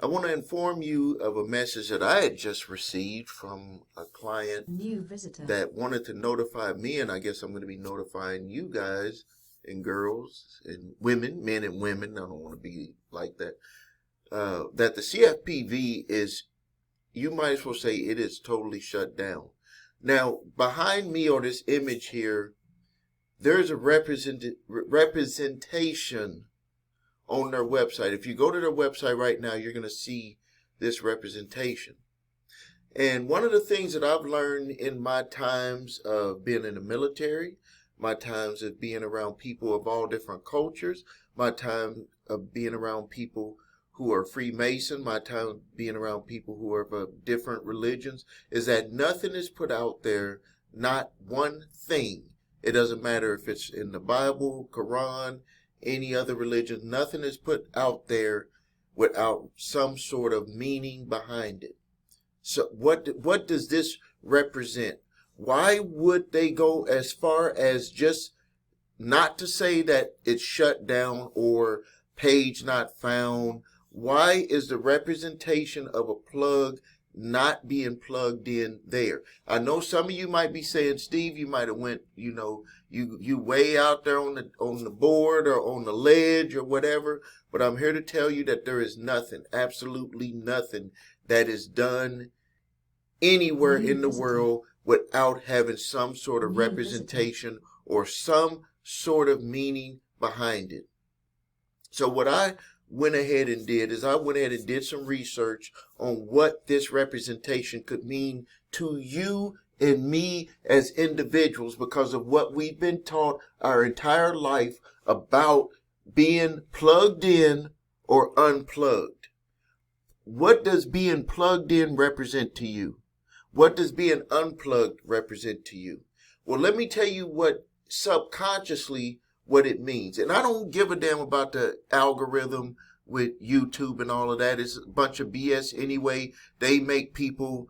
I want to inform you of a message that I had just received from a client New visitor. that wanted to notify me, and I guess I'm going to be notifying you guys and girls and women, men and women. I don't want to be like that. That the CFPB is, you might as well say it is totally shut down. Now, behind me or this image here, there's a representation on their website. If you go to their website right now, you're going to see this representation. And one of the things that I've learned in my times of being in the military, my times of being around people of all different cultures, my time of being around people who are Freemason, my time being around people who are of different religions, is that nothing is put out there, not one thing. It doesn't matter if it's in the Bible, Quran, any other religion, nothing is put out there without some sort of meaning behind it. So what does this represent? Why would they go as far as just not to say that it's shut down or page not found? Why is the representation of a plug not being plugged in there? I know some of you might be saying, Steve, you might have went, you way out there on the board or on the ledge or whatever, but I'm here to tell you that there is nothing, absolutely nothing that is done anywhere in the world without having some sort of representation or some sort of meaning behind it. So what I went ahead and did is I went ahead and did some research on what this representation could mean to you and me as individuals because of what we've been taught our entire life about being plugged in or unplugged. What does being plugged in represent to you? What does being unplugged represent to you? Well, let me tell you what subconsciously what it means. And I don't give a damn about the algorithm with YouTube and all of that. It's a bunch of BS anyway. They make people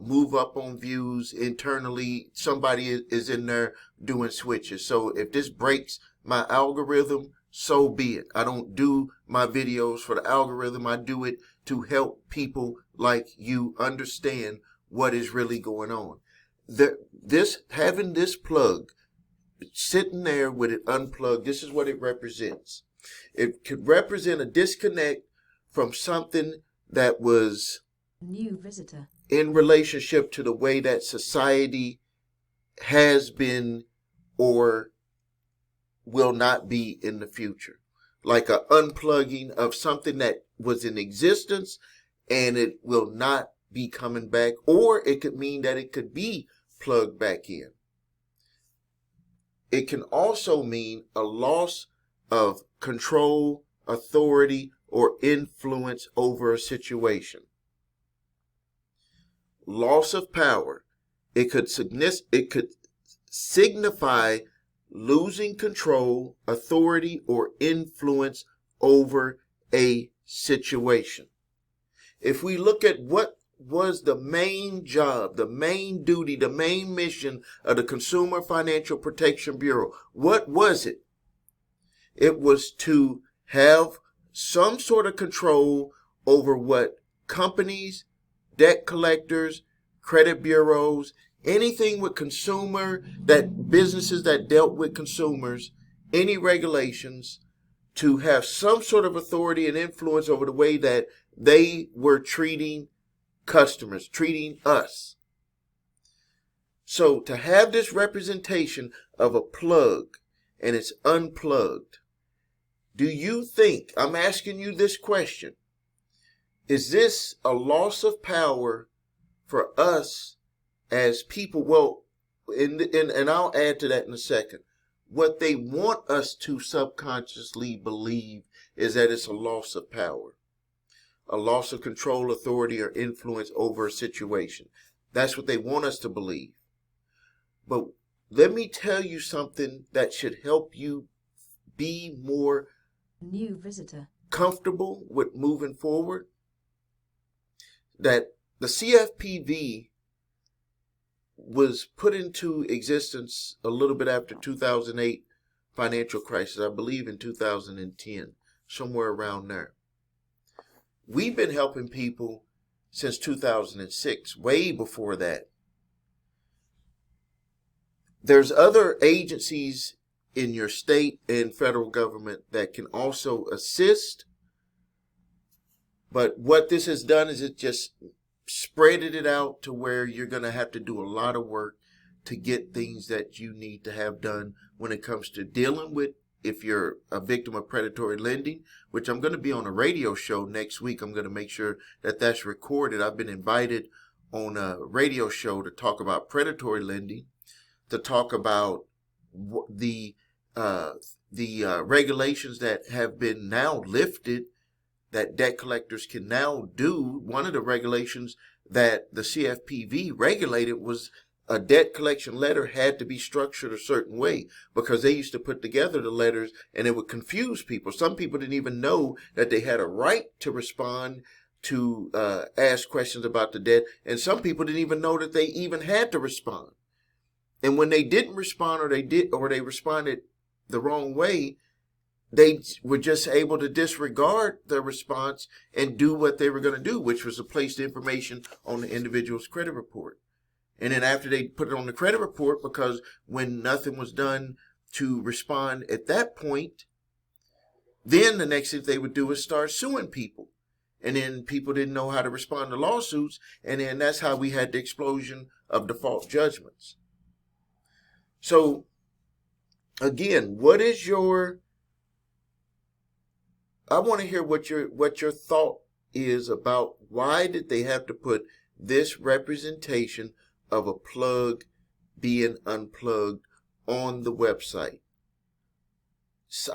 move up on views internally. Somebody is in there doing switches. So if this breaks my algorithm, so be it. I don't do my videos for the algorithm. I do it to help people like you understand what is really going on. Having this plug sitting there with it unplugged, this is what it represents. It could represent a disconnect from something that was new visitor in relationship to the way that society has been or will not be in the future. Like an unplugging of something that was in existence and it will not be coming back, or it could mean that it could be plugged back in. It can also mean a loss of control, authority, or influence over a situation. Loss of power. It could signify losing control, authority, or influence over a situation. If we look at what was the main job, the main duty, the main mission of the Consumer Financial Protection Bureau, what was it? It was to have some sort of control over what companies, debt collectors, credit bureaus, anything with businesses that dealt with consumers, any regulations, to have some sort of authority and influence over the way that they were treating customers, treating us. So to have this representation of a plug and it's unplugged, do you think, I'm asking you this question, is this a loss of power for us as people? Well, and I'll add to that in a second. What they want us to subconsciously believe is that it's a loss of power. A loss of control, authority, or influence over a situation. That's what they want us to believe. But let me tell you something that should help you be more new visitor comfortable with moving forward. That the CFPB was put into existence a little bit after 2008 financial crisis, I believe in 2010, somewhere around there. We've been helping people since 2006, way before that. There's other agencies in your state and federal government that can also assist. But what this has done is it just spreaded it out to where you're going to have to do a lot of work to get things that you need to have done when it comes to dealing with, if you're a victim of predatory lending, which I'm going to be on a radio show next week. I'm going to make sure that that's recorded. I've been invited on a radio show to talk about predatory lending, to talk about the regulations that have been now lifted that debt collectors can now do. One of the regulations that the CFPB regulated was a debt collection letter had to be structured a certain way, because they used to put together the letters and it would confuse people. Some people didn't even know that they had a right to respond to ask questions about the debt, and some people didn't even know that they even had to respond. And when they didn't respond, or they responded the wrong way, they were just able to disregard the response and do what they were going to do, which was to place the information on the individual's credit report. And then after they put it on the credit report, because when nothing was done to respond at that point, then the next thing they would do is start suing people. And then people didn't know how to respond to lawsuits. And then that's how we had the explosion of default judgments. So, again, I want to hear what your thought is about why did they have to put this representation of a plug being unplugged on the website.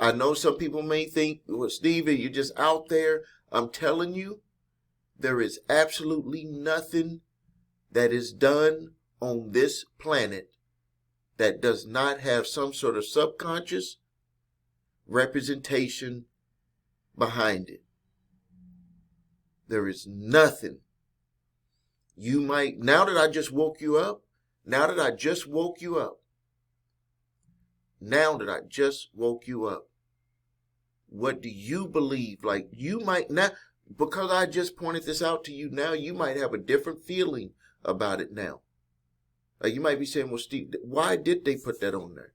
I know some people may think, well, Stevie, you're just out there. I'm telling you, there is absolutely nothing that is done on this planet that does not have some sort of subconscious representation behind it. There is nothing. You might, now that I just woke you up, what do you believe? Like, you might not, because I just pointed this out to you now, you might have a different feeling about it now. Like, you might be saying, well, Steve, why did they put that on there?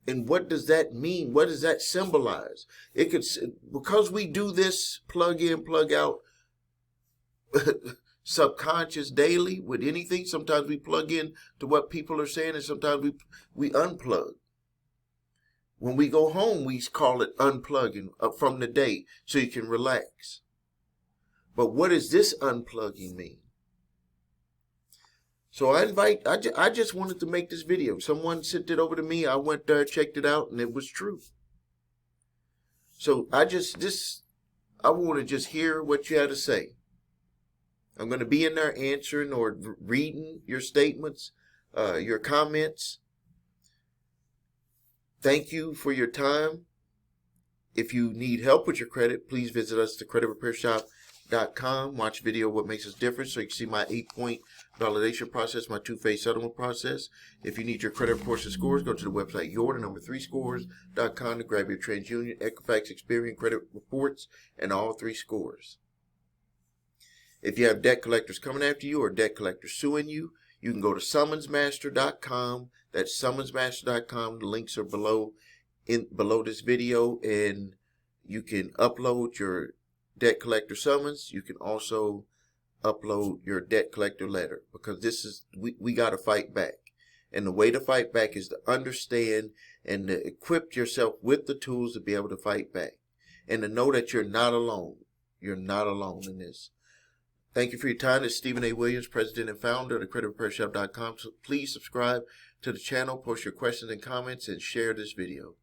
And what does that mean? What does that symbolize? It could, because we do this plug in, plug out subconscious daily with anything. Sometimes we plug in to what people are saying, and sometimes we unplug. When we go home, we call it unplugging from the day so you can relax. But what does this unplugging mean? So I just wanted to make this video. Someone sent it over to me. I went there, checked it out, and it was true. So I want to just hear what you had to say. I'm going to be in there answering or reading your statements, your comments. Thank you for your time. If you need help with your credit, please visit us at creditrepairshop.com. Watch video What Makes Us Different so you can see my 8-point validation process, my 2-phase settlement process. If you need your credit reports and scores, go to the website your3scores.com to grab your TransUnion, Equifax, Experian credit reports and all 3 scores. If you have debt collectors coming after you or debt collectors suing you, you can go to summonsmaster.com. That's summonsmaster.com. The links are below this video, and you can upload your debt collector summons. You can also upload your debt collector letter, because we got to fight back. And the way to fight back is to understand and to equip yourself with the tools to be able to fight back, and to know that you're not alone. You're not alone in this. Thank you for your time. It's Stephen A. Williams, president and founder of creditrepairshop.com. So please subscribe to the channel, post your questions and comments, and share this video.